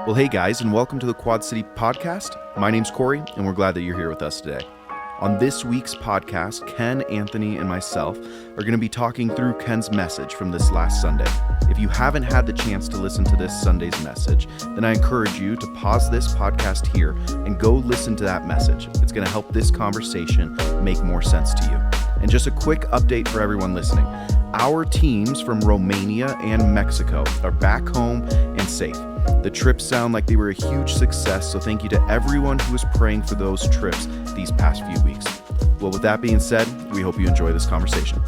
Well, hey guys, and welcome to the Quad City Podcast. My name's Corey, and we're glad that you're here with us today. On this week's podcast, Ken, Anthony, and myself are going to be talking through Ken's message from this last Sunday. If you haven't had the chance to listen to this Sunday's message, then I encourage you to pause this podcast here and go listen to that message. It's going to help this conversation make more sense to you. And just a quick update for everyone listening. Our teams from Romania and Mexico are back home and safe. The trips sound like they were a huge success, so thank you to everyone who was praying for those trips these past few weeks. Well, with that being said, we hope you enjoy this conversation.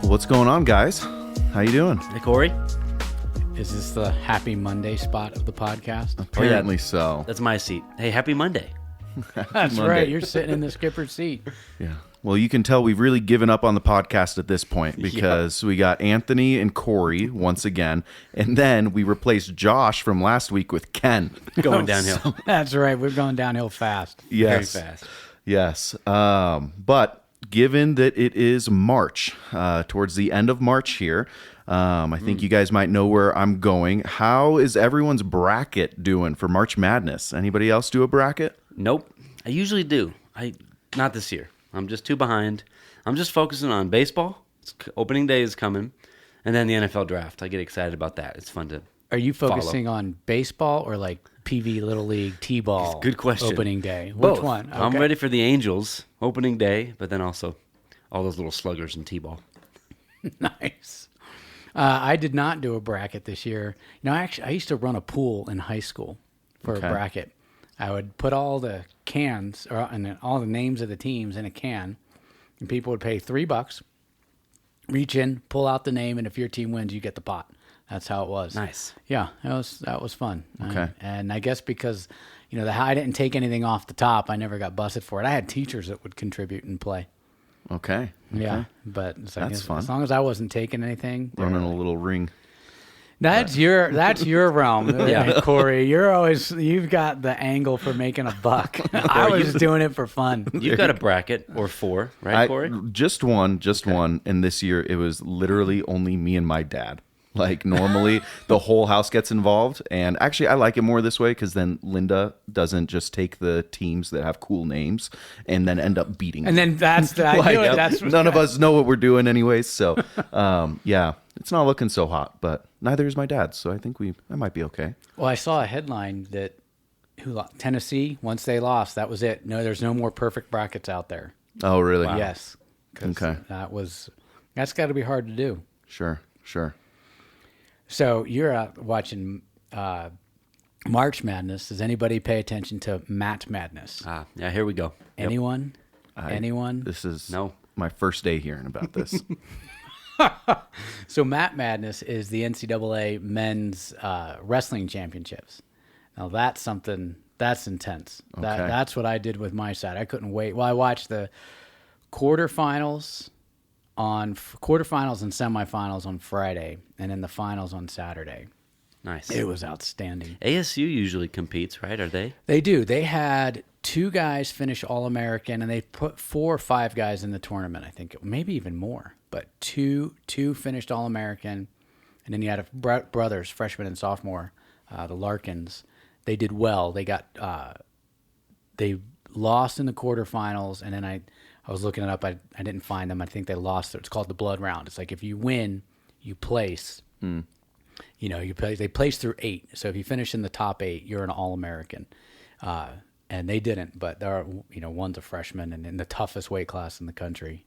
What's going on, guys? How you doing? Hey, Corey. Is this the Happy Monday spot of the podcast? Apparently so. That's my seat. Hey, happy Monday. That's Monday. right. You're sitting in the skipper's seat. Yeah. Well, you can tell we've really given up on the podcast at this point because we got Anthony and Corey once again, and then we replaced Josh from last week with Ken. Going downhill. That's right. We're going downhill fast. Yes. Very fast. Yes. But given that it is March, towards the end of March here, I think you guys might know where I'm going. How is everyone's bracket doing for March Madness? Anybody else do a bracket? Nope. I usually do. Not this year. I'm just too behind. I'm just focusing on baseball. Opening day is coming. And then the NFL draft. I get excited about that. It's fun to Are you focusing follow. on baseball or like PV Little League T-ball? Good question. Opening day. Both. Which one? I'm Okay. ready for the Angels opening day, but then also all those little sluggers in T-ball. Nice. I did not do a bracket this year. You know, I used to run a pool in high school for Okay. a bracket. I would put all the cans and all the names of the teams in a can, and people would pay $3, reach in, pull out the name, and if your team wins, you get the pot. That's how it was. Nice. Yeah, that was fun. Okay. And I guess because I didn't take anything off the top, I never got busted for it. I had teachers that would contribute and play. Okay. Yeah, but it's like, That's fun. as long as I wasn't taking anything, Running a little ring. that's your realm, Yeah. Corey. You've got the angle for making a buck. I was just doing it for fun. You've got a bracket or four, right, Corey? Just one. And this year it was literally only me and my dad. Like normally the whole house gets involved, and actually I like it more this way because then Linda doesn't just take the teams that have cool names and then end up beating And them. then I knew it. That's None of us know what we're doing anyways, so yeah, it's not looking so hot, but neither is my dad, so I think I might be okay. Well, I saw a headline that Tennessee, once they lost, that was it. No, there's no more perfect brackets out there. Oh, really? Yes. 'Cause Okay. That's got to be hard to do. Sure. So you're out watching March Madness. Does anybody pay attention to Matt Madness? Yeah, here we go. Yep. Anyone? Anyone? This is No. my first day hearing about this. So Matt Madness is the NCAA men's wrestling championships. Now that's something that's intense. That's what I did with my side. I couldn't wait. Well, I watched the quarterfinals and semifinals on Friday, and then the finals on Saturday. Nice. It was outstanding. ASU usually competes, right? Are they? They do. They had 2 guys finish All-American, and they put 4 or 5 guys in the tournament, I think. Maybe even more. But two finished All-American, and then you had brothers, freshman and sophomore, the Larkins. They did well. They they lost in the quarterfinals, and then I was looking it up. I didn't find them. I think they lost. It's called the blood round. It's like if you win, you place. They place through 8. So if you finish in the top 8, you're an All-American. And they didn't, but one's a freshman and in the toughest weight class in the country,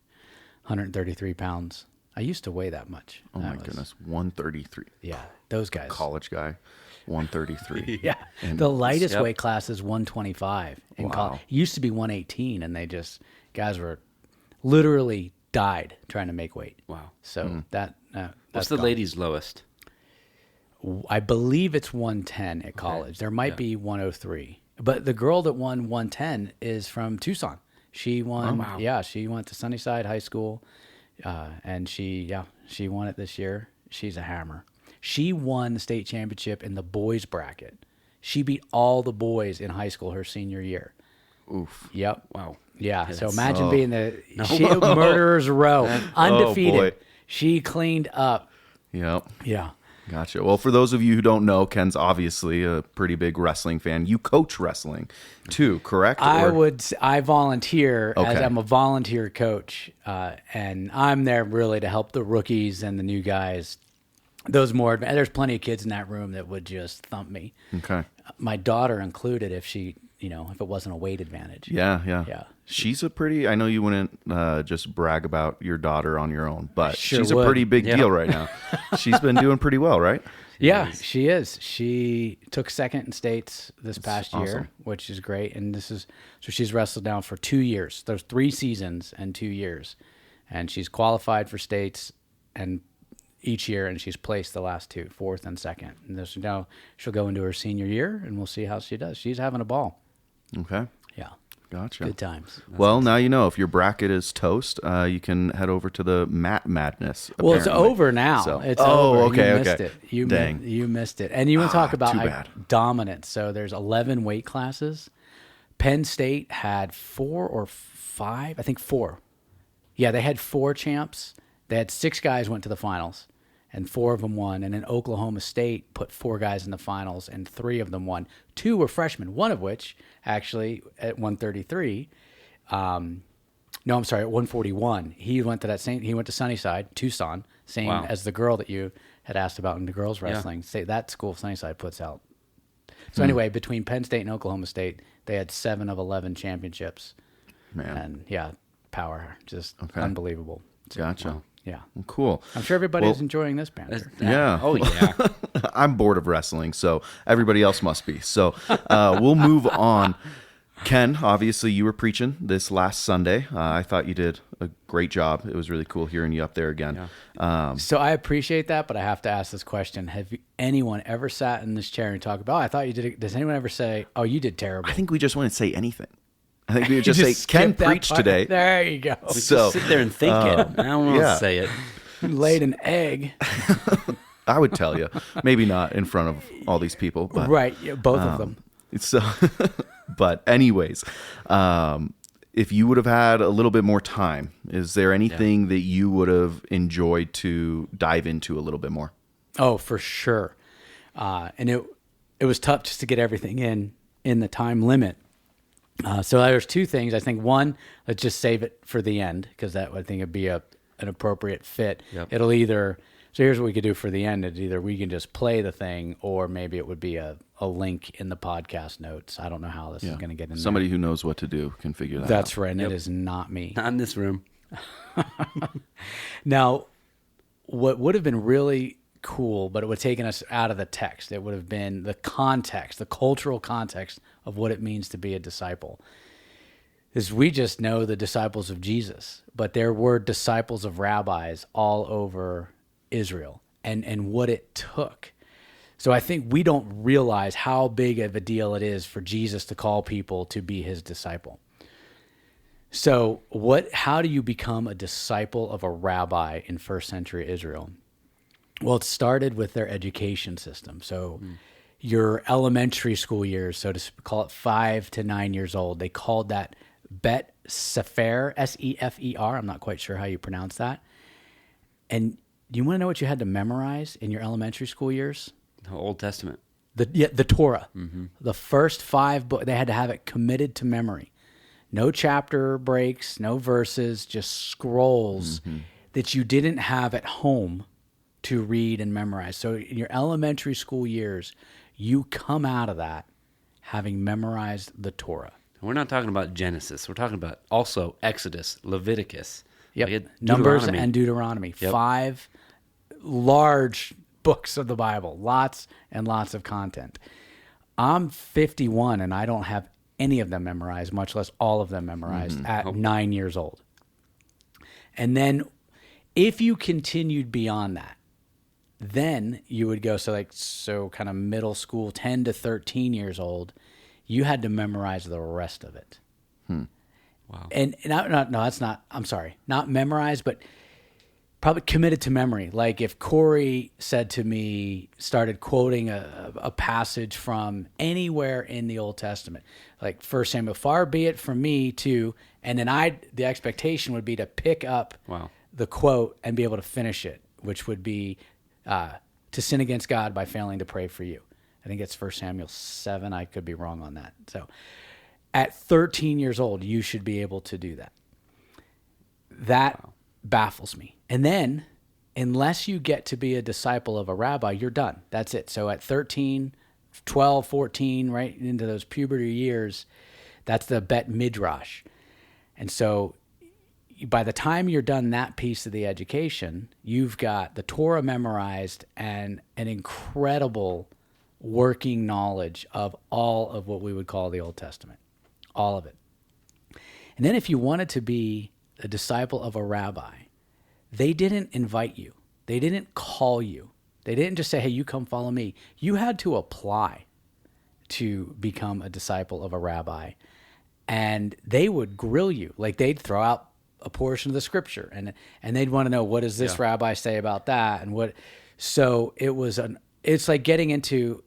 133 pounds. I used to weigh that much. Oh my goodness, 133. Yeah, those guys. College guy, 133. Yeah, And the lightest Yep. weight class is 125 in Wow. college. It used to be 118, and guys were literally died trying to make weight. Wow. So What's that's the gone. ladies' lowest? I believe it's 110 at college. There might be 103. But the girl that won 110 is from Tucson. She won. Oh, wow. Yeah, she went to Sunnyside High School, and she won it this year. She's a hammer. She won the state championship in the boys bracket. She beat all the boys in high school her senior year. Oof. Yep. Wow. Yeah. So that's- imagine being the murderer's row, undefeated. boy. She cleaned up. Yep. Yeah. Gotcha. Well, for those of you who don't know, Ken's obviously a pretty big wrestling fan. You coach wrestling too, correct? I volunteer as Okay. I'm a volunteer coach, and I'm there really to help the rookies and the new guys. There's plenty of kids in that room that would just thump me. Okay. My daughter included, if it wasn't a weight advantage. Yeah. She's I know you wouldn't just brag about your daughter on your own, but Sure she's a would. pretty big deal right now. She's been doing pretty well, right? Yeah, she is. She took second in states this past year, awesome. which is great. And so she's wrestled now for 2 years. There's 3 seasons and 2 years. And she's qualified for states and each year, and she's placed the last 2, fourth and second. And now she'll go into her senior year, and we'll see how she does. She's having a ball. Okay. Yeah, Gotcha. good times. Well, now you know if your bracket is toast, you can head over to the Mat Madness. Well, it's apparently. over now. So- It's oh, over. okay, You missed okay. it. You Dang. You missed it. And you want to talk about too bad. dominance. So there's 11 weight classes. Penn State had 4 or 5. I think 4. Yeah, they had 4 champs. They had 6 guys went to the finals, and 4 of them won. And then Oklahoma State put 4 guys in the finals, and 3 of them won. 2 were freshmen, one of which actually at 133. No, I'm sorry, at 141. He went to he went to Sunnyside, Tucson, same Wow. as the girl that you had asked about in the girls wrestling. Say that school, Sunnyside, puts out. So anyway, between Penn State and Oklahoma State, they had 7 of 11 championships. Man. And yeah, power, just Okay. unbelievable. So, Gotcha. yeah. Well, cool. I'm sure everybody Well, is enjoying this banter. Yeah. Oh, yeah. I'm bored of wrestling, so everybody else must be. So we'll move on. Ken, obviously you were preaching this last Sunday. I thought you did a great job. It was really cool hearing you up there again. So I appreciate that, but I have to ask this question. Have anyone ever sat in this chair and talked about, oh, I thought you did it. Does anyone ever say, oh, you did terrible? I think we just wouldn't say anything. I think we would You just say, Ken skip that preached part. today. There you go. So Sit there and think it. I don't want yeah. to say it. You laid an egg. I would tell you. Maybe not in front of all these people. But, Right. Yeah, both of them. So, but anyways, if you would have had a little bit more time, is there anything that you would have enjoyed to dive into a little bit more? Oh, for sure. And it was tough just to get everything in the time limit. So there's 2 things. I think one, let's just save it for the end, because that I think would be an appropriate fit. Yep. It'll either, so here's what we could do for the end. It's either we can just play the thing, or maybe it would be a link in the podcast notes. I don't know how this is going to get in Somebody who knows what to do can figure that there. out. That's right. And it is not me. Not in this room. Now, what would have been really cool, but it would have taken us out of the text. It would have been the context, the cultural context of what it means to be a disciple. Is we just know the disciples of Jesus, but there were disciples of rabbis all over Israel, and what it took. So I think we don't realize how big of a deal it is for Jesus to call people to be his disciple. So how do you become a disciple of a rabbi in first century Israel? Well, it started with their education system. So your elementary school years, so to call it 5 to 9 years old, they called that Bet Sefer, Sefer. I'm not quite sure how you pronounce that. And do you want to know what you had to memorize in your elementary school years? The Old Testament. The Torah. The first 5 books, they had to have it committed to memory. No chapter breaks, no verses, just scrolls that you didn't have at home to read and memorize. So in your elementary school years, you come out of that having memorized the Torah. We're not talking about Genesis. We're talking about also Exodus, Leviticus. Yep. Like Numbers Deuteronomy. and Deuteronomy. Yep. 5 large books of the Bible. Lots and lots of content. I'm 51 and I don't have any of them memorized, much less all of them memerized at 9 years old. And then if you continued beyond that, then you would go, so kind of middle school, 10 to 13 years old, you had to memorize the rest of it. Wow. And no, that's not, I'm sorry, not memorize, but probably committed to memory. Like if Corey said to me, started quoting a passage from anywhere in the Old Testament, like 1 Samuel, far be it from me to, and then the expectation would be to pick up the quote and be able to finish it, which would be to sin against God by failing to pray for you. I think it's 1 Samuel 7. I could be wrong on that. So at 13 years old, you should be able to do that. That baffles me. And then, unless you get to be a disciple of a rabbi, you're done. That's it. So at 13, 12, 14, right into those puberty years, that's the bet midrash. And so by the time you're done that piece of the education, you've got the Torah memorized and an incredible working knowledge of all of what we would call the Old Testament, all of it. And then if you wanted to be a disciple of a rabbi, they didn't invite you. They didn't call you. They didn't just say, hey, you come follow me. You had to apply to become a disciple of a rabbi. And they would grill you. Like they'd throw out a portion of the scripture and they'd want to know, what does this rabbi say about that? And what, so it's like getting into,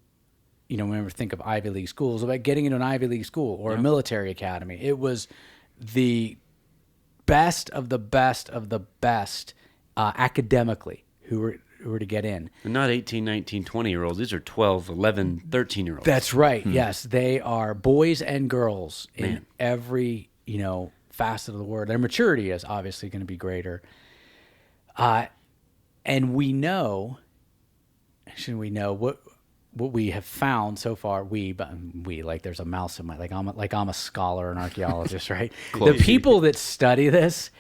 remember, think of Ivy League schools, about getting into an Ivy League school or a military academy. It was the best of the best of the best academically who were to get in. And not 18, 19, 20-year-olds. These are 12, 11, 13-year-olds. That's right. Yes, they are boys and girls in every, facet of the word. Their maturity is obviously going to be greater. And we know what we have found so far, like there's a mouse in my, like I'm a scholar, an archaeologist, right? The people that study this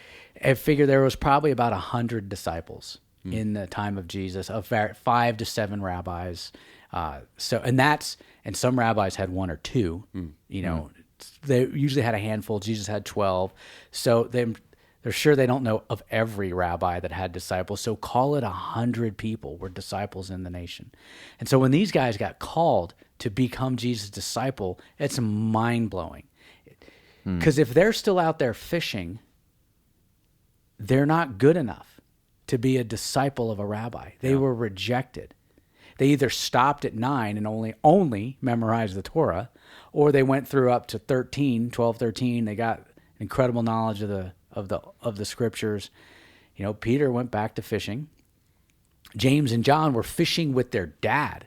have figured there was probably about 100 disciples in the time of Jesus, of 5 to 7 rabbis. And some rabbis had 1 or 2, they usually had a handful. Jesus had 12. So they're sure they don't know of every rabbi that had disciples. So call it 100 people were disciples in the nation. And so when these guys got called to become Jesus' disciple, it's mind-blowing. Because if they're still out there fishing, they're not good enough to be a disciple of a rabbi. They were rejected. They either stopped at 9 and only memorized the Torah, or they went through up to 12, 13. They got incredible knowledge of the scriptures. Peter went back to fishing. James and John were fishing with their dad.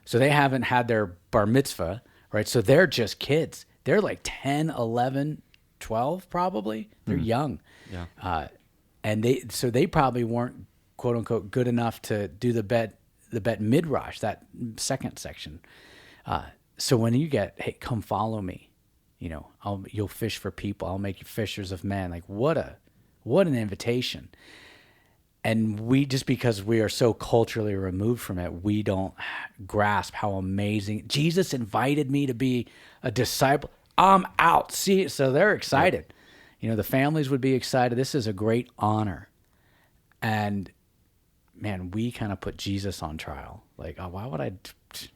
So they haven't had their bar mitzvah, right? So they're just kids. They're like 10, 11, 12 probably. They're young. Yeah. And they probably weren't, quote unquote, good enough to do the bet midrash, that second section. So when you get, hey, come follow me, you'll fish for people. I'll make you fishers of men. Like what an invitation. And we, just because we are so culturally removed from it, we don't grasp how amazing. Jesus invited me to be a disciple. I'm out. See, so they're excited. The families would be excited. This is a great honor. And man, we kind of put Jesus on trial. Like, oh, why would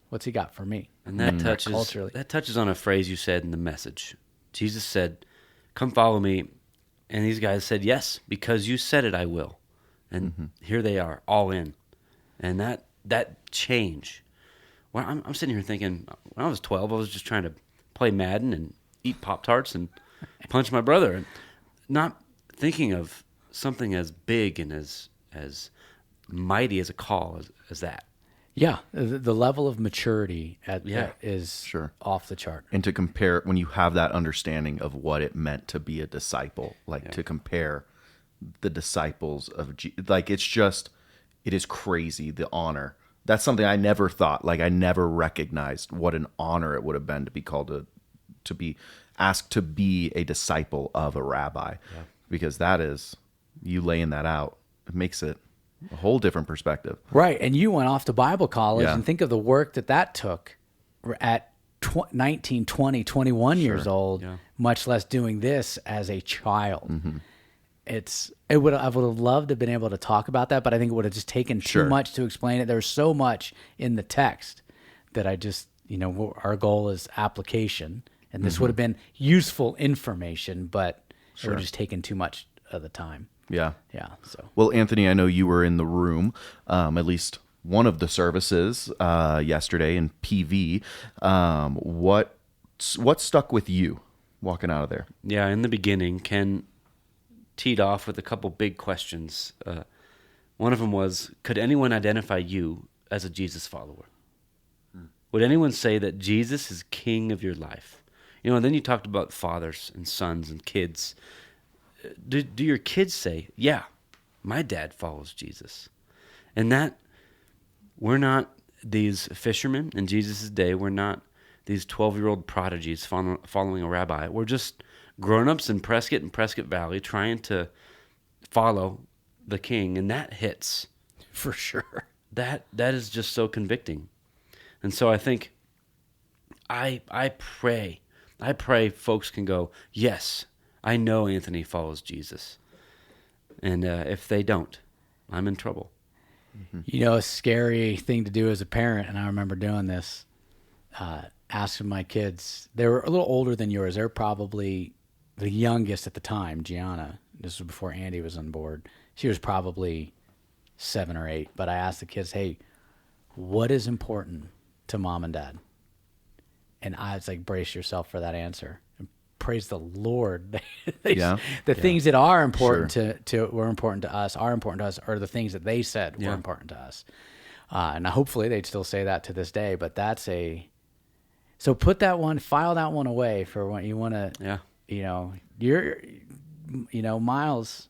what's he got for me? And that touches on a phrase you said in the message. Jesus said, come follow me. And these guys said, yes, because you said it, I will. And here they are, all in. And that change. Well, I'm sitting here thinking, when I was 12, I was just trying to play Madden and eat Pop-Tarts and punch my brother. And not thinking of something as big and as mighty as a call as that. Yeah, the level of maturity is off the chart. And to compare, when you have that understanding of what it meant to be a disciple, to compare the disciples of it is crazy, the honor. That's something I never thought, I never recognized what an honor it would have been to be called to be asked to be a disciple of a rabbi. Yeah. Because that is, you laying that out, it makes it a whole different perspective. Right. And you went off to Bible college and think of the work that took at 19, 20, 21 years old, much less doing this as a child. Mm-hmm. I would have loved to have been able to talk about that, but I think it would have just taken too much to explain it. There's so much in the text that I just, our goal is application, and this would have been useful information, but it would have just taken too much of the time. Yeah. Yeah. So Well, Anthony, I know you were in the room, at least one of the services yesterday in PV. What stuck with you walking out of there? Yeah, in the beginning, Ken teed off with a couple big questions. One of them was, could anyone identify you as a Jesus follower? Would anyone say that Jesus is king of your life? And then you talked about fathers and sons and kids. Do your kids say, yeah, my dad follows Jesus? And that we're not these fishermen in Jesus' day. We're not these 12-year-old prodigies following a rabbi. We're just grown-ups in Prescott and Prescott Valley trying to follow the king, and that hits. for sure. That is just so convicting. And so I think I pray folks can go, yes, I know Anthony follows Jesus. And if they don't, I'm in trouble. A scary thing to do as a parent, and I remember doing this, asking my kids, they were a little older than yours. They were probably the youngest at the time, Gianna. This was before Andy was on board. She was probably 7 or 8. But I asked the kids, hey, what is important to mom and dad? And I was like, brace yourself for that answer. And praise the Lord. The things that are important were important to us, are important to us, are the things that they said were important to us. And hopefully they'd still say that to this day. But so put that one, file that one away for when you want to, Milo's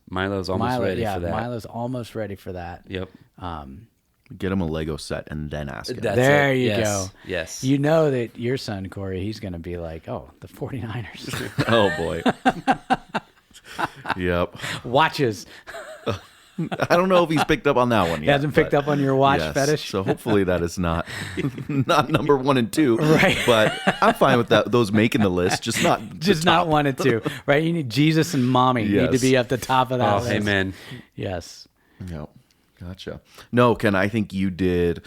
almost ready for that. Milo's almost ready for that. Yep. Get him a Lego set and then ask him. There you go. Yes. You know that your son, Corey, he's going to be like, oh, the 49ers. Oh, boy. Yep. Watches. I don't know if he's picked up on that one yet. He hasn't picked up on your watch yes, fetish? So hopefully that is not number 1 and 2. Right. But I'm fine with that. Those making the list, just not not 1 and 2. Right? You need Jesus and mommy need to be up the top of that list. Amen. Yes. Yep. Gotcha. No, Ken, I think you did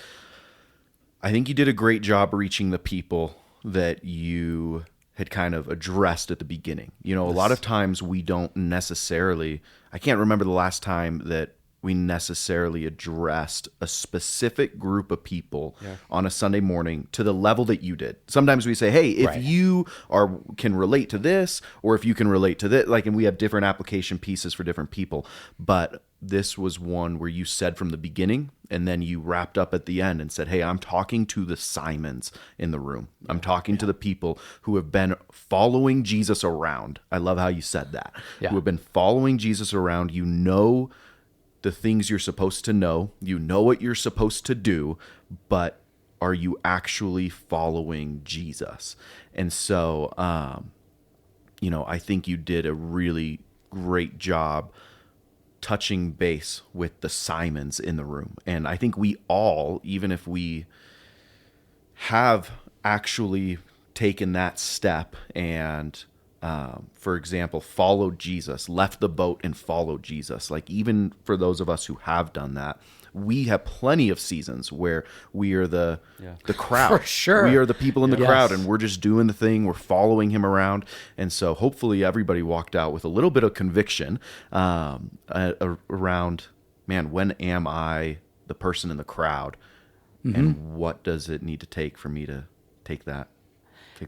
a great job reaching the people that you had kind of addressed at the beginning. A lot of times we don't necessarily, I can't remember the last time that we necessarily addressed a specific group of people on a Sunday morning to the level that you did. Sometimes we say, hey, if you can relate to this, or if you can relate to this, and we have different application pieces for different people. But this was one where you said from the beginning, and then you wrapped up at the end and said, hey, I'm talking to the Simons in the room. I'm talking to the people who have been following Jesus around. I love how you said that. Yeah. Who have been following Jesus around. The things you're supposed to know, what you're supposed to do, but are you actually following Jesus? And so, I think you did a really great job touching base with the Simons in the room. And I think we all, even if we have actually taken that step and for example, followed Jesus, left the boat and followed Jesus. Even for those of us who have done that, we have plenty of seasons where we are the crowd. For sure. We are the people in the crowd, and we're just doing the thing. We're following him around. And so hopefully everybody walked out with a little bit of conviction around, man, when am I the person in the crowd? Mm-hmm. And what does it need to take for me to take that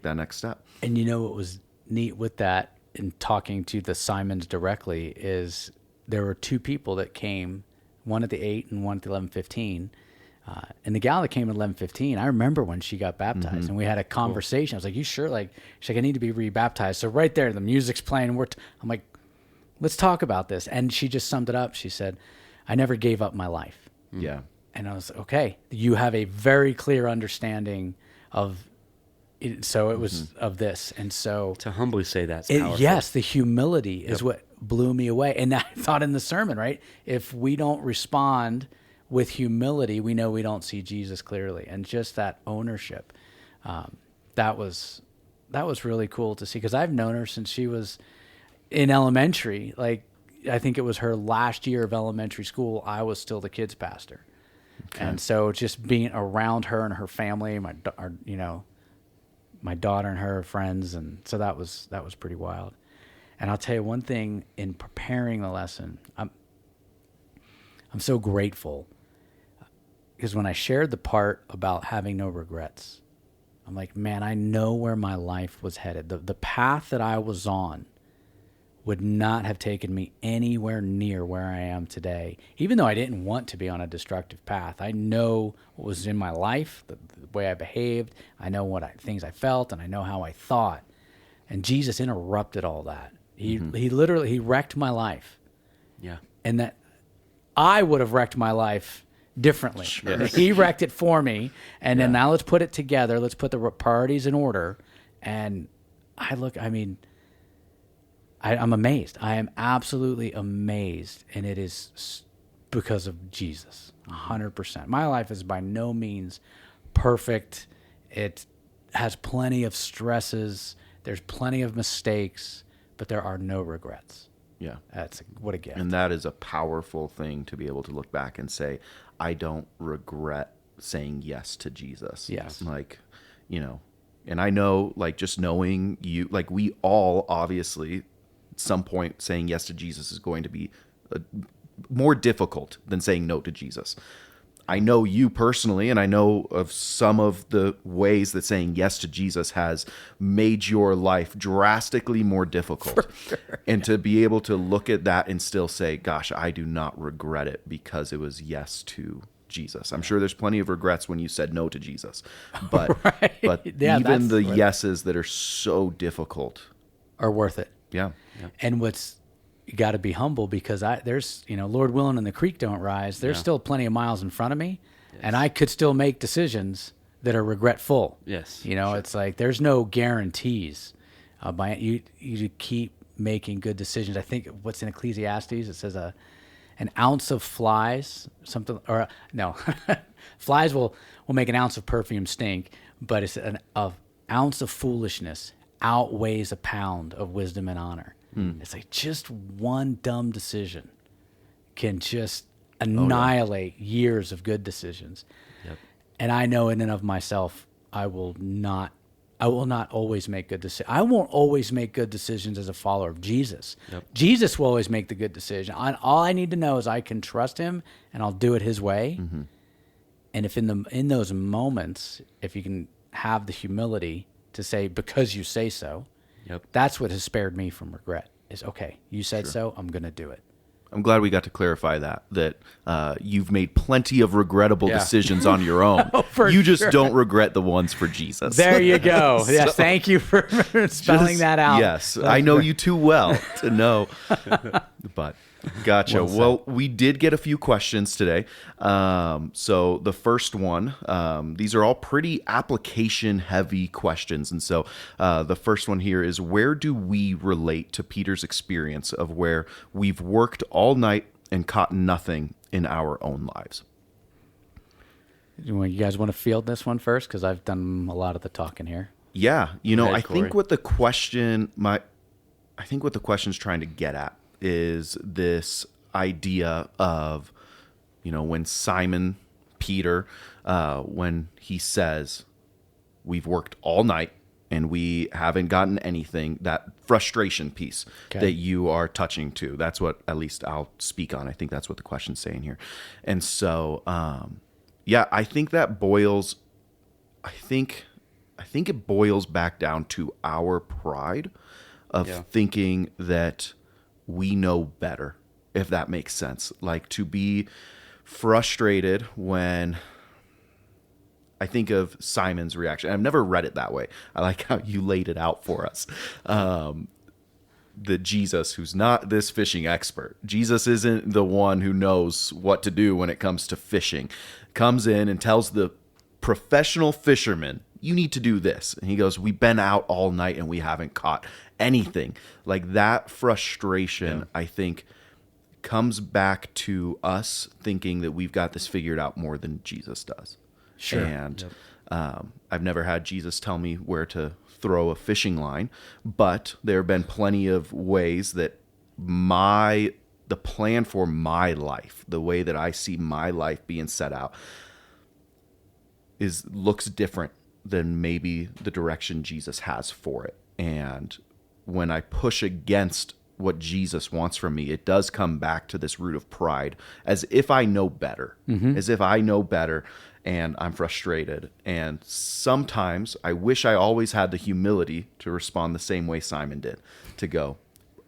next step? And what was neat with that, in talking to the Simons directly, is there were 2 people that came, one at the 8 and one at the 11:15. And the gal that came at 11:15, I remember when she got baptized, and we had a conversation. I was like, "You sure?" She's like, "I need to be rebaptized." So right there, the music's playing. I'm like, "Let's talk about this." And she just summed it up. She said, "I never gave up my life." Yeah. And I was okay. You have a very clear understanding of. So it was of this, and so to humbly say that's powerful. Yes, the humility is what blew me away. And I thought in the sermon, right? If we don't respond with humility, we know we don't see Jesus clearly, and just that ownership, that was really cool to see, because I've known her since she was in elementary. I think it was her last year of elementary school. I was still the kids pastor, and so just being around her and her family, my daughter and her friends, and so that was pretty wild. And I'll tell you one thing, in preparing the lesson, I'm so grateful, because when I shared the part about having no regrets, I'm like, man, I know where my life was headed. The path that I was on would not have taken me anywhere near where I am today, even though I didn't want to be on a destructive path. I know what was in my life, the way I behaved. I know things I felt, and I know how I thought. And Jesus interrupted all that. He literally wrecked my life. Yeah. And that I would have wrecked my life differently. Sure. He wrecked it for me. And then now let's put it together. Let's put the priorities in order. And I'm amazed. I am absolutely amazed. And it is because of Jesus, 100%. My life is by no means perfect. It has plenty of stresses. There's plenty of mistakes, but there are no regrets. Yeah. What a gift. And that is a powerful thing to be able to look back and say, I don't regret saying yes to Jesus. Yes. Like, and I know, like, just knowing you, like, we all obviously at some point saying yes to Jesus is going to be more difficult than saying no to Jesus. I know you personally, and I know of some of the ways that saying yes to Jesus has made your life drastically more difficult. Sure. And to be able to look at that and still say, gosh, I do not regret it because it was yes to Jesus. I'm sure there's plenty of regrets when you said no to Jesus. But even the yeses that are so difficult are worth it. Yeah. And you got to be humble, because there's, Lord willing and the creek don't rise. There's still plenty of miles in front of me, and I could still make decisions that are regretful. Yes. Sure. It's like there's no guarantees. You keep making good decisions. I think what's in Ecclesiastes, it says an ounce of flies, flies will make an ounce of perfume stink, but it's an ounce of foolishness outweighs a pound of wisdom and honor. It's like just one dumb decision can just annihilate years of good decisions. Yep. And I know in and of myself, I will not always make good decisions. I won't always make good decisions as a follower of Jesus. Yep. Jesus will always make the good decision. All I need to know is I can trust him, and I'll do it his way. Mm-hmm. And if in those moments, if you can have the humility to say, because you say so, that's what has spared me from regret. Is okay, you said so, I'm going to do it. I'm glad we got to clarify that you've made plenty of regrettable decisions on your own. You just don't regret the ones for Jesus. There you go. Yes, thank you for spelling that out. Yes, I know you too well to know. But gotcha. Well, we did get a few questions today. So the first one, these are all pretty application-heavy questions. And so the first one here is, where do we relate to Peter's experience of where we've worked all night and caught nothing in our own lives? You guys want to field this one first? Because I've done a lot of the talking here. Yeah. I think what the question's trying to get at is this idea of, when Simon Peter, when he says, we've worked all night and we haven't gotten anything, that frustration piece that you are touching to, that's what at least I'll speak on. I think that's what the question's saying here. And so, I think that it boils back down to our pride of thinking that we know better, if that makes sense. Like, to be frustrated when I think of Simon's reaction. I've never read it that way. I like how you laid it out for us. The Jesus, who's not this fishing expert. Jesus isn't the one who knows what to do when it comes to fishing. Comes in and tells the professional fisherman, you need to do this. And he goes, we've been out all night and we haven't caught anything. Like, that frustration, I think, comes back to us thinking that we've got this figured out more than Jesus does. Sure. And I've never had Jesus tell me where to throw a fishing line, but there have been plenty of ways that the plan for my life, the way that I see my life being set out, looks different than maybe the direction Jesus has for it. And when I push against what Jesus wants from me, it does come back to this root of pride, as if I know better, as if I know better, and I'm frustrated. And sometimes I wish I always had the humility to respond the same way Simon did, to go,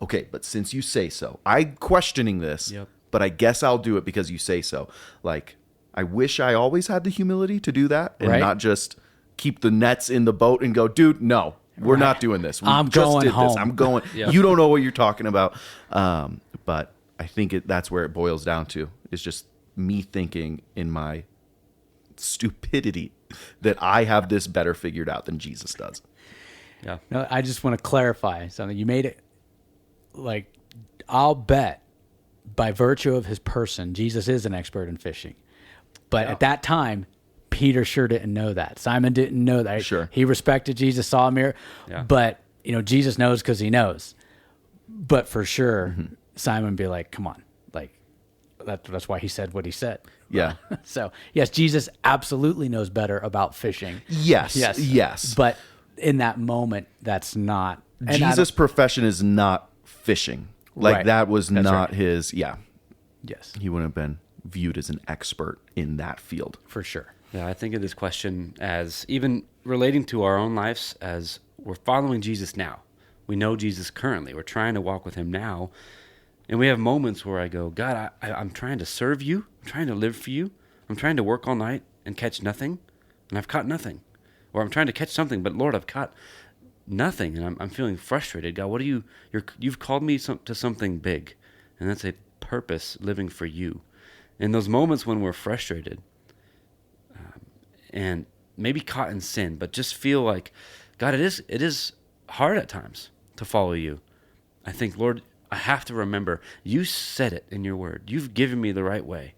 okay, but since you say so, I'm questioning this, but I guess I'll do it because you say so. Like, I wish I always had the humility to do that and not just keep the nets in the boat and go, dude, no. We're not doing this. I'm going home. I'm going. You don't know what you're talking about. But I think that's where it boils down to. It's just me thinking in my stupidity that I have this better figured out than Jesus does. Yeah. No, I just want to clarify something. You made it like, I'll bet by virtue of his person, Jesus is an expert in fishing. But at that time, Peter sure didn't know that. Simon didn't know that. Sure. He respected Jesus, saw him here. Yeah. But, Jesus knows because he knows. But for sure, Simon would be like, come on. Like, that's why he said what he said. Yeah. So, yes, Jesus absolutely knows better about fishing. Yes. But in that moment, that's not. Jesus' profession is not fishing. Like, that was not his, Yes. He wouldn't have been viewed as an expert in that field. For sure. Yeah, I think of this question as even relating to our own lives, as we're following Jesus now. We know Jesus currently. We're trying to walk with him now. And we have moments where I go, God, I'm trying to serve you. I'm trying to live for you. I'm trying to work all night and catch nothing. And I've caught nothing. Or I'm trying to catch something, but Lord, I've caught nothing. And I'm feeling frustrated. God, what are you've called me to something big. And that's a purpose, living for you. In those moments when we're frustrated, and maybe caught in sin, but just feel like, God, it is hard at times to follow you. I think, Lord, I have to remember, you said it in your word. You've given me the right way.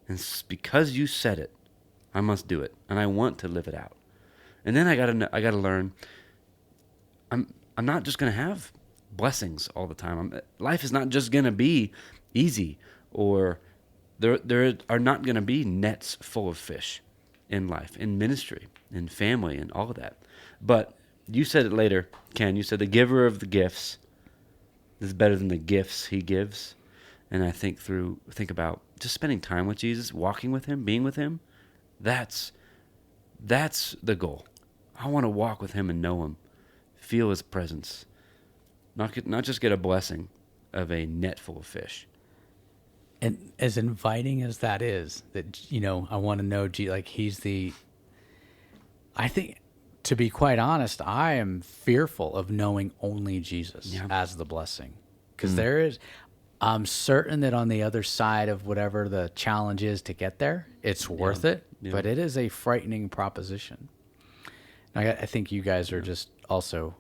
And because you said it, I must do it. And I want to live it out. And then I gotta learn, I'm not just going to have blessings all the time. Life is not just going to be easy, or there are not going to be nets full of fish in life, in ministry, in family, and all of that. But you said it later, Ken. You said the giver of the gifts is better than the gifts he gives. And I think about just spending time with Jesus, walking with him, being with him. That's the goal. I want to walk with him and know him, feel his presence, not just get a blessing of a net full of fish. And as inviting as that is, that, I want to know, like, I think, to be quite honest, I am fearful of knowing only Jesus as the blessing. Because I'm certain that on the other side of whatever the challenge is to get there, it's worth it. Yeah. But it is a frightening proposition. I think you guys are just also,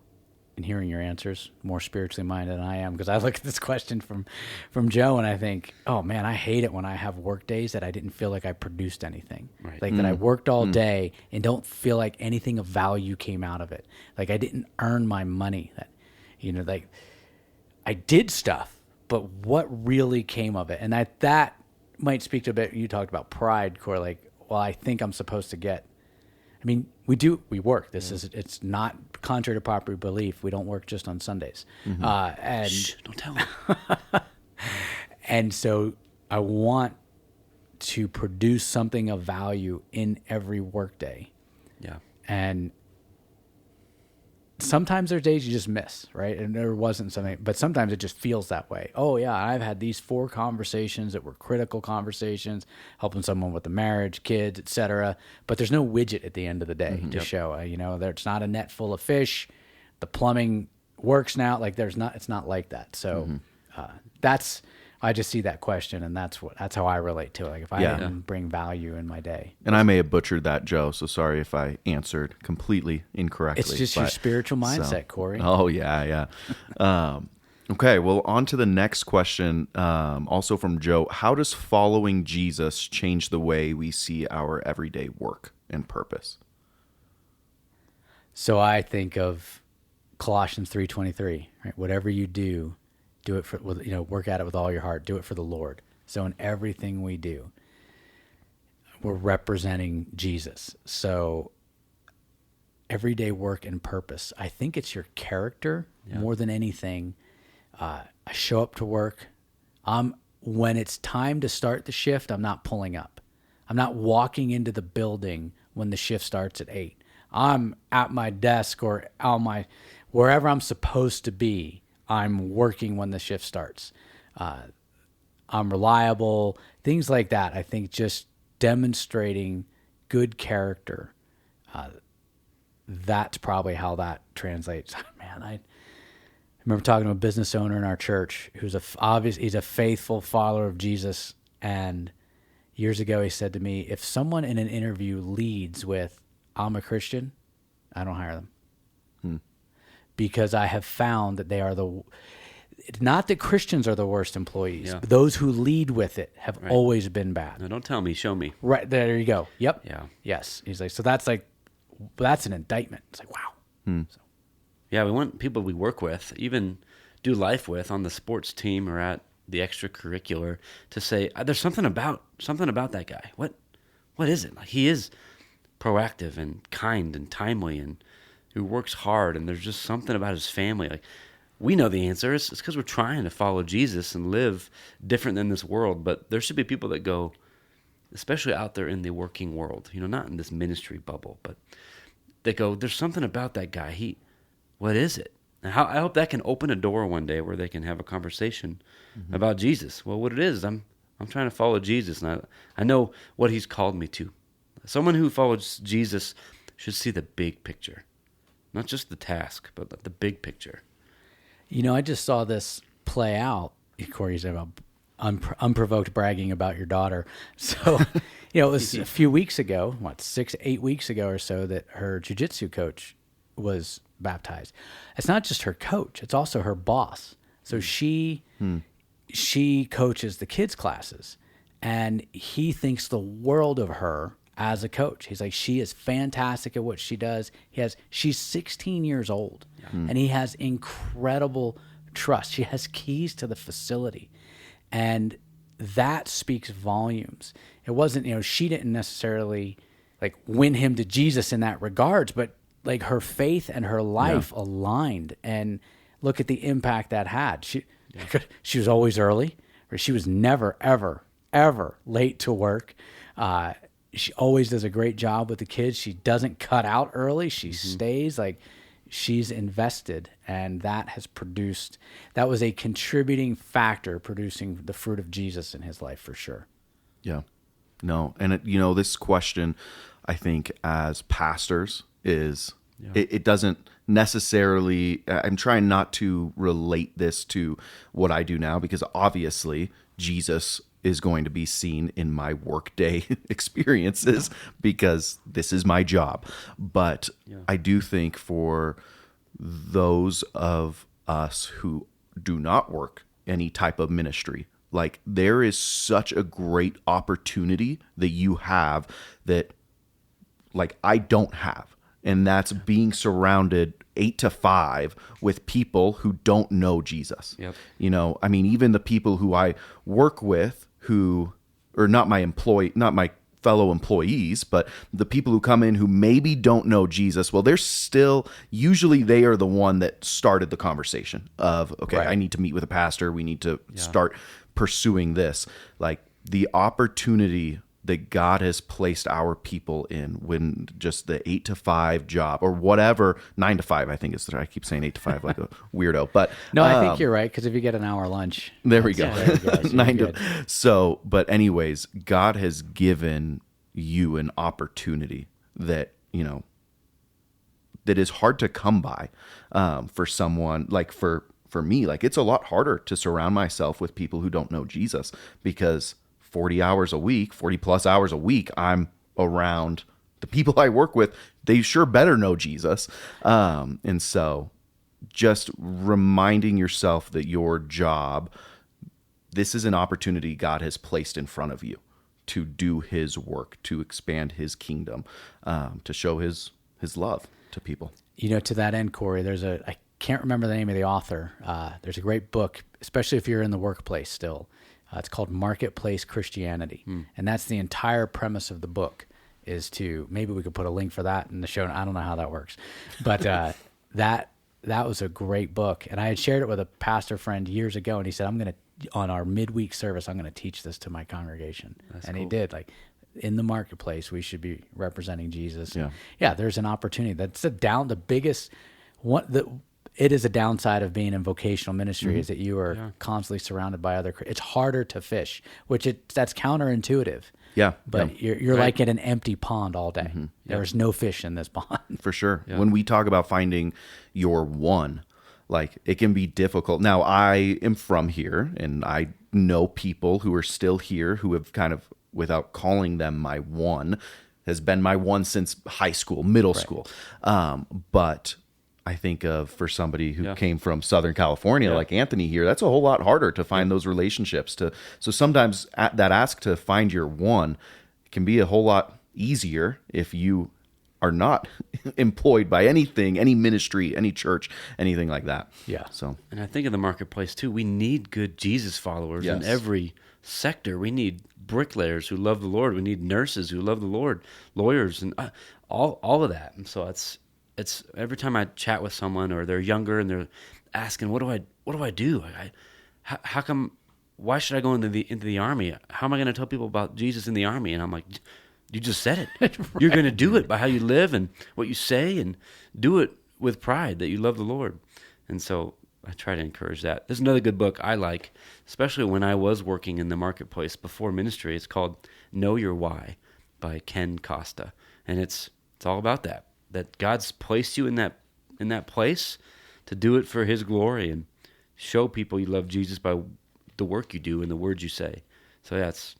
in hearing your answers, more spiritually minded than I am, because I look at this question from Joe and I think, oh man, I hate it when I have work days that I didn't feel like I produced anything. Right. Like that I worked all day and don't feel like anything of value came out of it. Like I didn't earn my money. That, like I did stuff, but what really came of it? And that might speak to a bit, you talked about pride, Corey, like, well, I think I'm supposed to get. I mean, we work. It's not contrary to popular belief. We don't work just on Sundays. And shh, don't tell them. And so I want to produce something of value in every workday. Yeah. And sometimes there's days you just miss, right? And there wasn't something, but sometimes it just feels that way. Oh yeah, I've had these 4 conversations that were critical conversations, helping someone with the marriage, kids, etc. But there's no widget at the end of the day to show. There's not a net full of fish. The plumbing works now. Like it's not like that. So I just see that question, and that's how I relate to it. Like if I didn't bring value in my day. And I may have butchered that, Joe, so sorry if I answered completely incorrectly. It's just your spiritual mindset, Corey. Oh, yeah. Okay, well, on to the next question, also from Joe. How does following Jesus change the way we see our everyday work and purpose? So I think of Colossians 3:23, right? Whatever you do it for, work at it with all your heart. Do it for the Lord. So in everything we do, we're representing Jesus. So everyday work and purpose. I think it's your character more than anything. I show up to work. When it's time to start the shift, I'm not pulling up. I'm not walking into the building when the shift starts at 8. I'm at my desk or on wherever I'm supposed to be. I'm working when the shift starts. I'm reliable, things like that. I think just demonstrating good character, that's probably how that translates. Man, I remember talking to a business owner in our church who's he's a faithful follower of Jesus. And years ago, he said to me, if someone in an interview leads with, I'm a Christian, I don't hire them. Because I have found that they are not that Christians are the worst employees, but those who lead with it have always been bad. No, don't tell me, show me. Right, there you go. Yep. Yeah. Yes. He's like, so that's an indictment. It's like, wow. So. Yeah, we want people we work with, even do life with on the sports team or at the extracurricular, to say, there's something about that guy. What is it? Like, he is proactive and kind and timely and who works hard, and there's just something about his family. Like, we know the answer. It's because we're trying to follow Jesus and live different than this world. But there should be people that go, especially out there in the working world, not in this ministry bubble, but they go, there's something about that guy. What is it? And I hope that can open a door one day where they can have a conversation about Jesus. Well, what it is, I'm trying to follow Jesus, and I know what he's called me to. Someone who follows Jesus should see the big picture. Not just the task, but the big picture. I just saw this play out. Corey's about unprovoked bragging about your daughter. So, it was a few weeks ago, 6-8 weeks ago or so, that her jiu-jitsu coach was baptized. It's not just her coach, it's also her boss. So she coaches the kids' classes, and he thinks the world of her as a coach. He's like, she is fantastic at what she does. She's 16 years old, and he has incredible trust. She has keys to the facility, and that speaks volumes. It wasn't, she didn't necessarily win him to Jesus in that regards, but her faith and her life aligned, and look at the impact that had. She was always early, or she was never, ever, ever late to work. She always does a great job with the kids. She doesn't cut out early. She stays. She's invested, and that was a contributing factor producing the fruit of Jesus in his life for sure. Yeah. No. And this question, I think, as pastors is, it doesn't necessarily, I'm trying not to relate this to what I do now, because obviously Jesus is going to be seen in my workday experiences because this is my job. But I do think for those of us who do not work any type of ministry, there is such a great opportunity that you have that I don't have. And that's being surrounded 8 to 5 with people who don't know Jesus. Yep. Even the people who I work with not my fellow employees, but the people who come in who maybe don't know Jesus, well, usually they are the one that started the conversation of, okay, I need to meet with a pastor. We need to start pursuing this. The opportunity that God has placed our people in, when just the 8 to 5 job or whatever, 9 to 5, I think is, I keep saying 8 to 5 like a weirdo, but no, I think you're right. Cause if you get an hour lunch, there we go. 9 to, so, but anyways, God has given you an opportunity that, that is hard to come by, for someone for me, it's a lot harder to surround myself with people who don't know Jesus, because 40 plus hours a week, I'm around the people I work with. They sure better know Jesus. And so just reminding yourself that your job, this is an opportunity God has placed in front of you to do his work, to expand his kingdom, to show his love to people. To that end, Corey, I can't remember the name of the author. There's a great book, especially if you're in the workplace still. It's called Marketplace Christianity. And that's the entire premise of the book, is to, maybe we could put a link for that in the show. I don't know how that works, but that was a great book. And I had shared it with a pastor friend years ago, and he said, on our midweek service, I'm going to teach this to my congregation. And he did. Like, in the marketplace, we should be representing Jesus. Yeah, there's an opportunity. That's the biggest one. It is a downside of being in vocational ministry is that you are constantly surrounded by it's harder to fish, that's counterintuitive. Yeah. But you're like in an empty pond all day. There's no fish in this pond. For sure. Yeah. When we talk about finding your one, like, it can be difficult. Now, I am from here, and I know people who are still here who have kind of, without calling them my one, has been my one since high school, middle school. But I think of, for somebody who came from Southern California, like Anthony here, that's a whole lot harder to find those relationships. So sometimes that ask to find your one can be a whole lot easier if you are not employed by anything, any ministry, any church, anything like that. Yeah. So, and I think in the marketplace too, we need good Jesus followers in every sector. We need bricklayers who love the Lord. We need nurses who love the Lord, lawyers, and all of that. And so it's every time I chat with someone, or they're younger and they're asking, what do I do? How come? Why should I go into the army? How am I going to tell people about Jesus in the army? And I'm like, you just said it. Right. You're going to do it by how you live and what you say, and do it with pride that you love the Lord. And so I try to encourage that. There's another good book I like, especially when I was working in the marketplace before ministry. It's called Know Your Why by Ken Costa, and it's all about that God's placed you in that place to do it for His glory and show people you love Jesus by the work you do and the words you say. So that's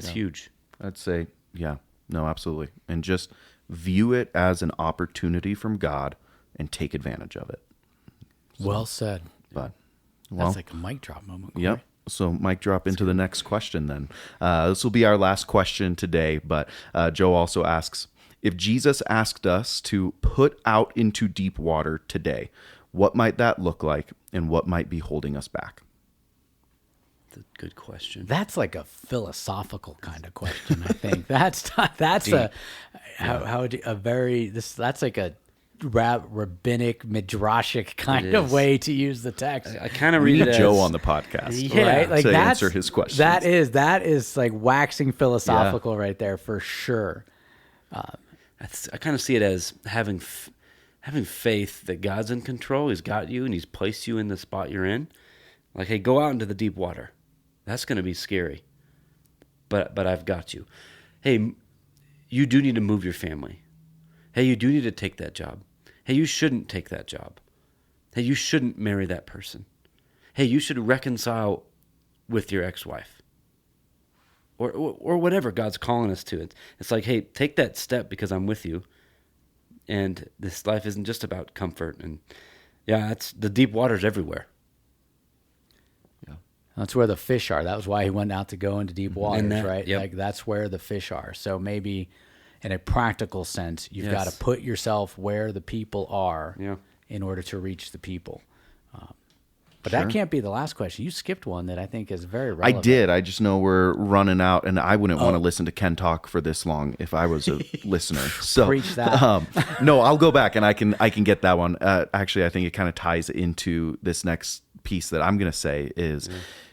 huge. I'd say, no, absolutely. And just view it as an opportunity from God and take advantage of it. So, well said. But, that's like a mic drop moment. Corey. Yep. So mic drop into the next question then. This will be our last question today, but Joe also asks, if Jesus asked us to put out into deep water today, what might that look like, and what might be holding us back? That's a good question. That's like a philosophical kind of question, I think. that's Deep. That's like a rabbinic, midrashic kind of way to use the text. I kind of read it as Joe on the podcast, right? Like, to answer his questions. That is like waxing philosophical right there for sure. I kind of see it as having faith that God's in control. He's got you, and He's placed you in the spot you're in. Like, hey, go out into the deep water. That's going to be scary, but I've got you. Hey, you do need to move your family. Hey, you do need to take that job. Hey, you shouldn't take that job. Hey, you shouldn't marry that person. Hey, you should reconcile with your ex-wife. Or whatever God's calling us to. It's like, hey, take that step because I'm with you. And this life isn't just about comfort. And that's the deep waters everywhere. Yeah, that's where the fish are. That was why He went out to go into deep waters, right? Yep. Like, that's where the fish are. So maybe in a practical sense, you've got to put yourself where the people are in order to reach the people. But that can't be the last question. You skipped one that I think is very relevant. I did. I just know we're running out, and I wouldn't want to listen to Ken talk for this long if I was a listener. So, preach that. No, I'll go back and I can get that one. Actually, I think it kind of ties into this next piece that I'm going to say is,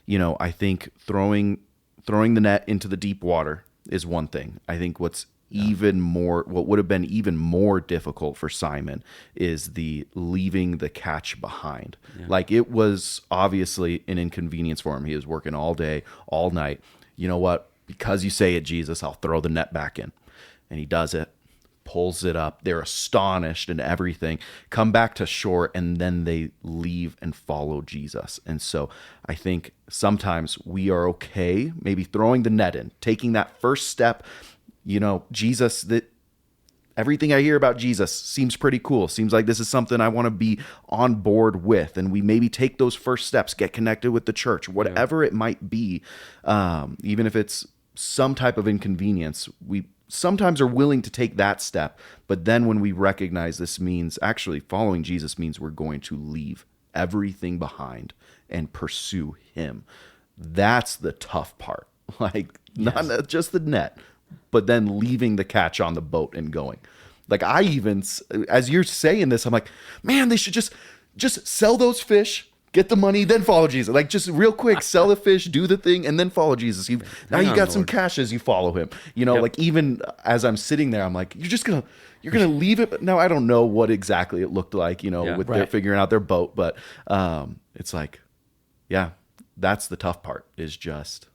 I think throwing the net into the deep water is one thing. I think what would have been even more difficult for Simon is the leaving the catch behind. Yeah. Like, it was obviously an inconvenience for him. He was working all day, all night. You know what? Because you say it, Jesus, I'll throw the net back in. And he does it, pulls it up. They're astonished and everything. Come back to shore, and then they leave and follow Jesus. And so I think sometimes we are okay maybe throwing the net in, taking that first step. Jesus, that everything I hear about Jesus seems pretty cool. Seems like this is something I want to be on board with. And we maybe take those first steps, get connected with the church, whatever it might be. Even if it's some type of inconvenience, we sometimes are willing to take that step. But then when we recognize this means actually following Jesus means we're going to leave everything behind and pursue Him. That's the tough part. Like, not just the net. but then leaving the catch on the boat and going. Like I even, as you're saying this, I'm like, man, they should just sell those fish, get the money, then follow Jesus. Like just real quick, sell the fish, do the thing, and then follow Jesus. Now you got some cash as you follow him. You know, like even as I'm sitting there, I'm like, you're gonna leave it. But now I don't know what exactly it looked like, you know, with their figuring out their boat. But it's like, yeah, that's the tough part, is just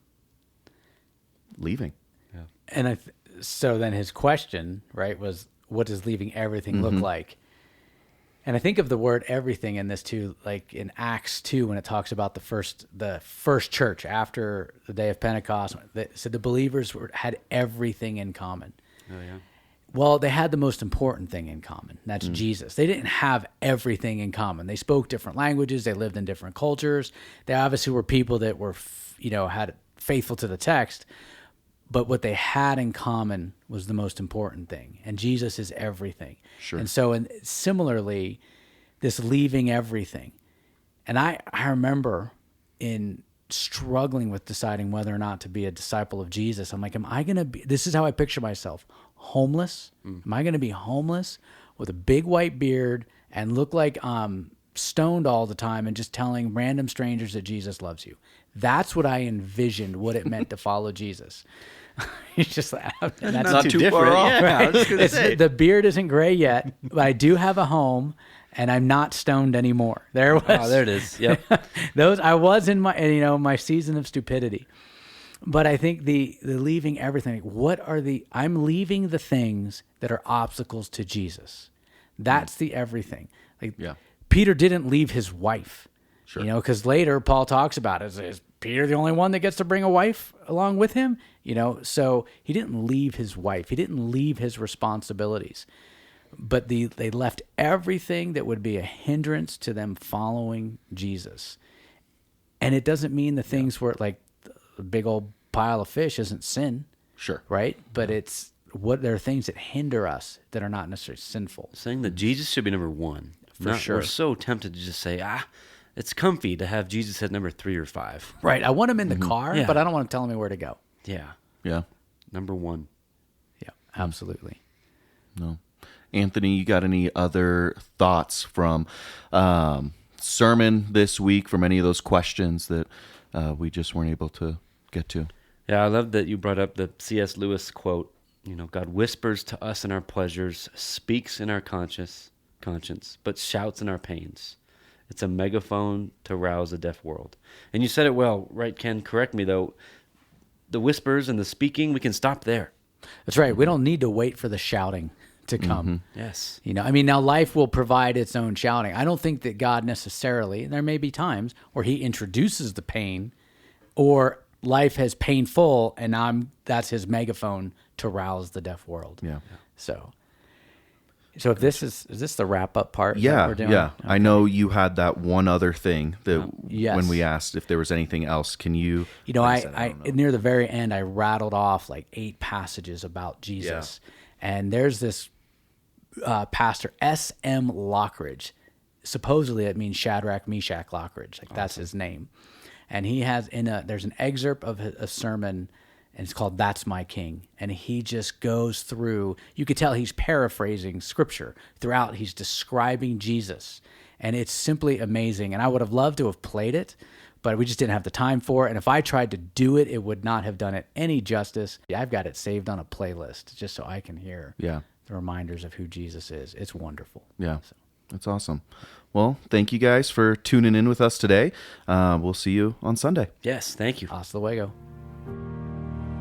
leaving. Yeah. And so then his question, right, was, what does leaving everything look like? And I think of the word everything in this too, like in Acts 2, when it talks about the first church after the day of Pentecost, that said the believers had everything in common. Oh, yeah. Well, they had the most important thing in common. That's Jesus. They didn't have everything in common. They spoke different languages. They lived in different cultures. They obviously were people that were, had faithful to the text. But what they had in common was the most important thing. And Jesus is everything. Sure. And so similarly, this leaving everything. And I remember in struggling with deciding whether or not to be a disciple of Jesus. I'm like, am I going to be, this is how I picture myself, homeless? Am I going to be homeless with a big white beard and look like I'm stoned all the time and just telling random strangers that Jesus loves you? That's what I envisioned what it meant to follow Jesus. He's just like, that's not too far off. Yeah, I was gonna say. The beard isn't gray yet, but I do have a home and I'm not stoned anymore. There it was. Oh, there it is. Yep. I was in my, my season of stupidity. But I think the leaving everything, I'm leaving the things that are obstacles to Jesus. That's the everything. Like Peter didn't leave his wife. Sure. Because later Paul talks about it. Is Peter the only one that gets to bring a wife along with him? So he didn't leave his wife. He didn't leave his responsibilities. But they left everything that would be a hindrance to them following Jesus. And it doesn't mean the things where like a big old pile of fish isn't sin. Sure. Right? But there are things that hinder us that are not necessarily sinful. Saying that Jesus should be number one. For sure. We're so tempted to just say, it's comfy to have Jesus at number 3 or 5. Right. I want him in the car, but I don't want to tell him where to go. Yeah. Yeah. Number 1. Yeah, absolutely. No. Anthony, you got any other thoughts from sermon this week, from any of those questions that we just weren't able to get to? Yeah, I love that you brought up the C.S. Lewis quote. God whispers to us in our pleasures, speaks in our conscience, but shouts in our pains. It's a megaphone to rouse a deaf world. And you said it well, right, Ken? Correct me, though. The whispers and the speaking, we can stop there. That's right. We don't need to wait for the shouting to come. Yes. Now life will provide its own shouting. I don't think that God necessarily, there may be times where he introduces the pain, or life has painful and that's his megaphone to rouse the deaf world. Yeah. So if this is this the wrap up part? Yeah, that we're doing? yeah. Okay. I know you had that one other thing that yes. when we asked if there was anything else, can you? I near the very end, I rattled off like 8 passages about Jesus, and there's this pastor S.M. Lockridge. Supposedly, it means Shadrach, Meshach, Lockridge. Like that's his name, and he has there's an excerpt of a sermon. And it's called That's My King. And he just goes through, you could tell he's paraphrasing scripture throughout. He's describing Jesus. And it's simply amazing. And I would have loved to have played it, but we just didn't have the time for it. And if I tried to do it, it would not have done it any justice. I've got it saved on a playlist just so I can hear the reminders of who Jesus is. It's wonderful. Yeah, that's awesome. Well, thank you guys for tuning in with us today. We'll see you on Sunday. Yes, thank you. Hasta luego.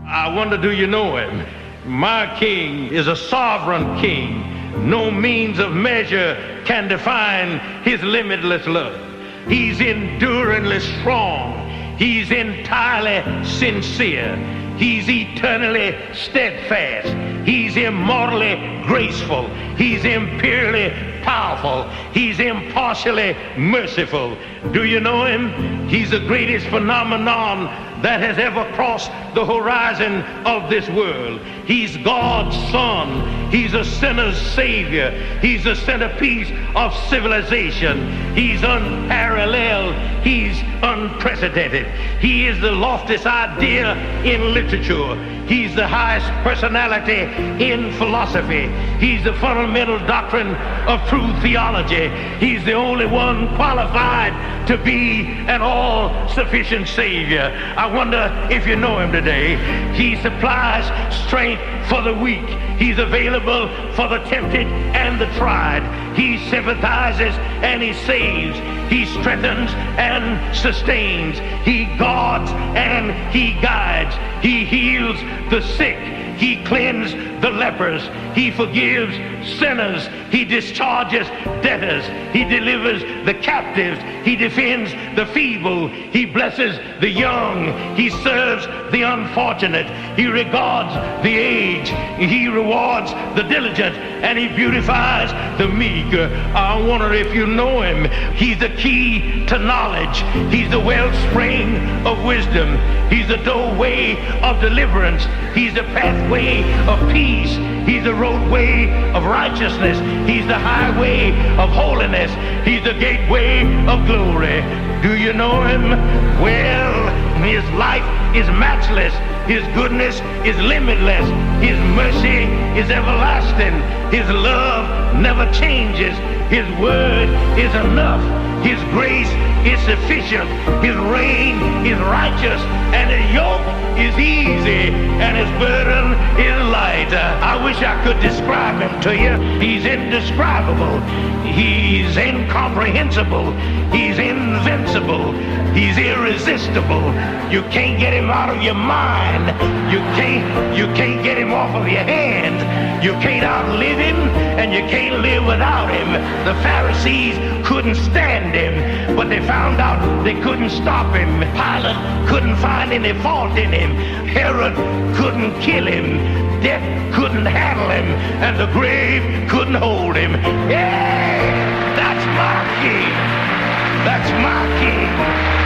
I wonder, do you know him? My king is a sovereign king. No means of measure can define his limitless love. He's enduringly strong. He's entirely sincere. He's eternally steadfast. He's immortally graceful. He's imperially powerful. He's impartially merciful. Do you know him? He's the greatest phenomenon that has ever crossed the horizon of this world. He's God's Son. He's a sinner's Savior. He's the centerpiece of civilization. He's unparalleled. He's unprecedented. He is the loftiest idea in literature. He's the highest personality in philosophy. He's the fundamental doctrine of true theology. He's the only one qualified to be an all-sufficient Savior. I wonder if you know him today. He supplies strength for the weak. He's available for the tempted and the tried. He sympathizes and he saves. He strengthens and sustains. He guards and he guides. He heals the sick. He cleanses the lepers. He forgives sinners. He discharges debtors. He delivers the captives. He defends the feeble. He blesses the young. He serves the unfortunate. He regards the aged. He rewards the diligent. And he beautifies the meek. I wonder if you know him. He's the key to knowledge. He's the wellspring of wisdom. He's the doorway of deliverance. He's the pathway of peace. He's the roadway of righteousness. He's the highway of holiness. He's the gateway of glory. Do you know him? Well, his life is matchless. His goodness is limitless. His mercy is everlasting. His love never changes. His word is enough. His grace is sufficient. His reign is righteous. And his yoke is easy. And his burden is light. I wish I could describe him to you. He's indescribable. He's incomprehensible. He's invincible. He's irresistible. You can't get him out of your mind. You can't get him off of your hands. You can't outlive him, and you can't live without him. The Pharisees couldn't stand him, but they found out they couldn't stop him. Pilate couldn't find any fault in him. Herod couldn't kill him. Death couldn't handle him, and the grave couldn't hold him. Yeah, that's my king. That's my king.